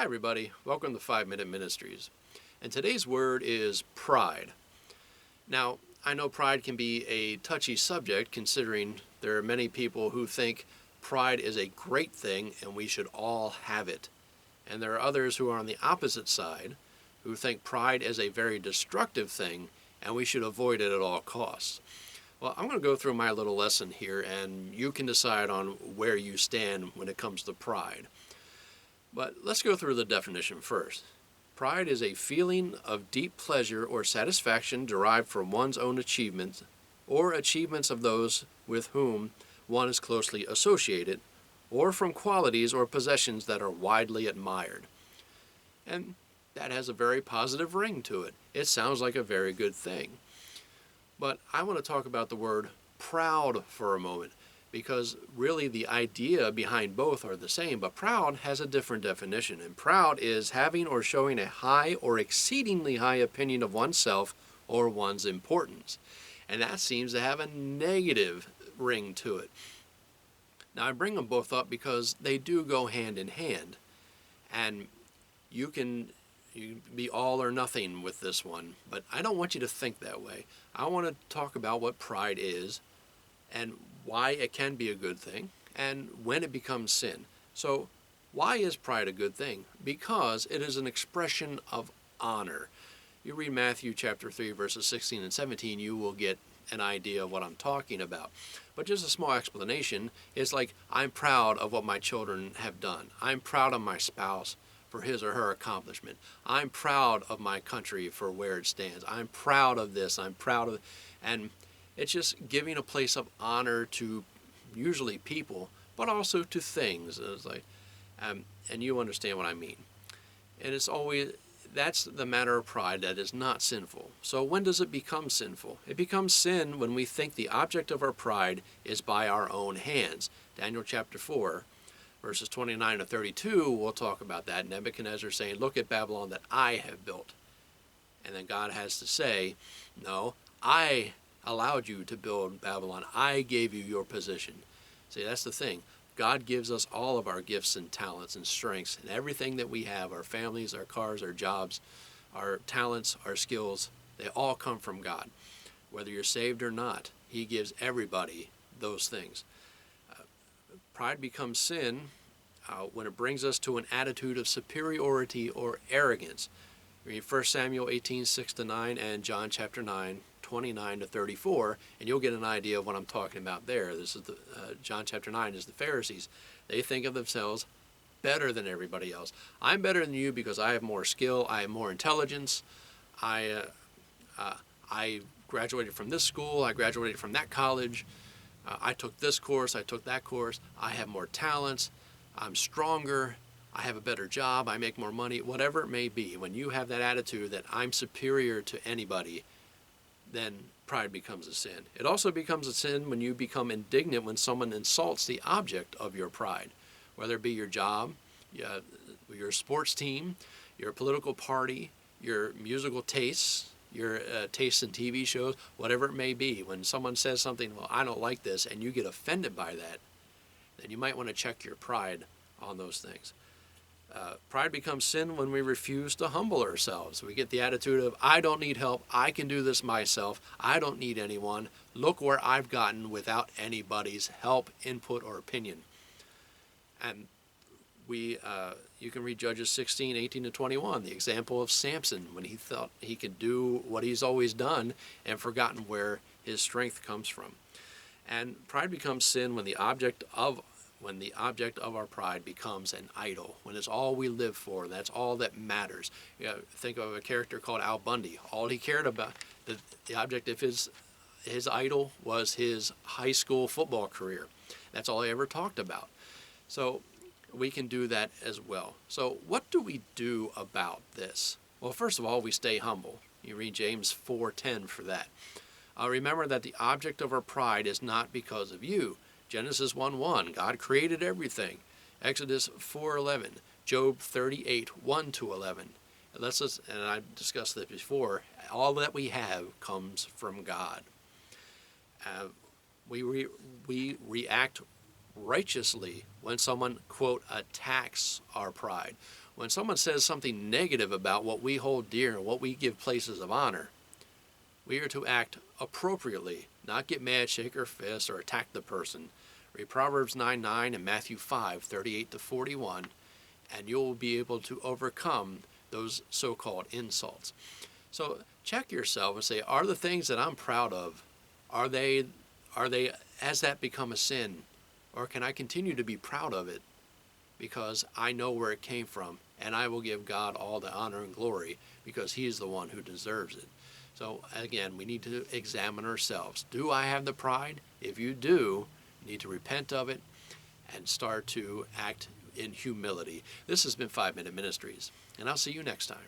Hi everybody, welcome to 5 Minute Ministries. And today's word is pride. Now, I know pride can be a touchy subject considering there are many people who think pride is a great thing and we should all have it. And there are others who are on the opposite side who think pride is a very destructive thing and we should avoid it at all costs. Well, I'm going to go through my little lesson here and you can decide on where you stand when it comes to pride. But let's go through the definition first. Pride is a feeling of deep pleasure or satisfaction derived from one's own achievements or achievements of those with whom one is closely associated, or from qualities or possessions that are widely admired. And that has a very positive ring to it. It sounds like a very good thing. But I want to talk about the word proud for a moment, because really the idea behind both are the same, but proud has a different definition. And proud is having or showing a high or exceedingly high opinion of oneself or one's importance. And that seems to have a negative ring to it. Now I bring them both up because they do go hand in hand. And you can be all or nothing with this one, but I don't want you to think that way. I want to talk about what pride is and why it can be a good thing, and when it becomes sin. So, why is pride a good thing? Because it is an expression of honor. You read Matthew chapter 3, verses 16 and 17, you will get an idea of what I'm talking about. But just a small explanation, it's like, I'm proud of what my children have done. I'm proud of my spouse for his or her accomplishment. I'm proud of my country for where it stands. I'm proud of this. I'm proud of... And it's just giving a place of honor to usually people, but also to things. It's like, and you understand what I mean. And it's always, that's the matter of pride that is not sinful. So when does it become sinful? It becomes sin when we think the object of our pride is by our own hands. Daniel chapter 4, verses 29 to 32, we'll talk about that. Nebuchadnezzar saying, look at Babylon that I have built. And then God has to say, no, I allowed you to build Babylon. I gave you your position. See, that's the thing. God gives us all of our gifts and talents and strengths and everything that we have, our families, our cars, our jobs, our talents, our skills, they all come from God. Whether you're saved or not, He gives everybody those things. Pride becomes sin when it brings us to an attitude of superiority or arrogance. Read 1 Samuel 18, 6-9 and John chapter 9, 29 to 34, and you'll get an idea of what I'm talking about there. This is John chapter 9 is the Pharisees. They think of themselves better than everybody else. I'm better than you because I have more skill, I have more intelligence, I graduated from this school, I graduated from that college, I took this course, I took that course, I have more talents, I'm stronger, I have a better job, I make more money, whatever it may be. When you have that attitude that I'm superior to anybody, then pride becomes a sin. It also becomes a sin when you become indignant when someone insults the object of your pride, whether it be your job, your sports team, your political party, your musical tastes, your tastes in TV shows, whatever it may be. When someone says something, well, I don't like this, and you get offended by that, then you might want to check your pride on those things. Pride becomes sin when we refuse to humble ourselves. We get the attitude of, I don't need help, I can do this myself, I don't need anyone, look where I've gotten without anybody's help, input, or opinion. And you can read Judges 16, 18 to 21, the example of Samson when he thought he could do what he's always done and forgotten where his strength comes from. And pride becomes sin when the object of our pride becomes an idol, when it's all we live for, that's all that matters. Think of a character called Al Bundy. All he cared about, the object of his idol was his high school football career. That's all he ever talked about. So we can do that as well. So what do we do about this? Well, first of all, we stay humble. You read James 4:10 for that. Remember that the object of our pride is not because of you. Genesis 1:1, God created everything. Exodus 4:11, Job 38, 1-11. And I discussed this before, all that we have comes from God. We react righteously when someone, quote, attacks our pride. When someone says something negative about what we hold dear and what we give places of honor, we are to act appropriately, not get mad, shake our fist, or attack the person. Read Proverbs 9:9 and Matthew 5:38-41, and you'll be able to overcome those so-called insults. So check yourself and say, are the things that I'm proud of, are they, has that become a sin? Or can I continue to be proud of it because I know where it came from, and I will give God all the honor and glory because he is the one who deserves it. So again, we need to examine ourselves. Do I have the pride? If you do, you need to repent of it and start to act in humility. This has been 5 Minute Ministries, and I'll see you next time.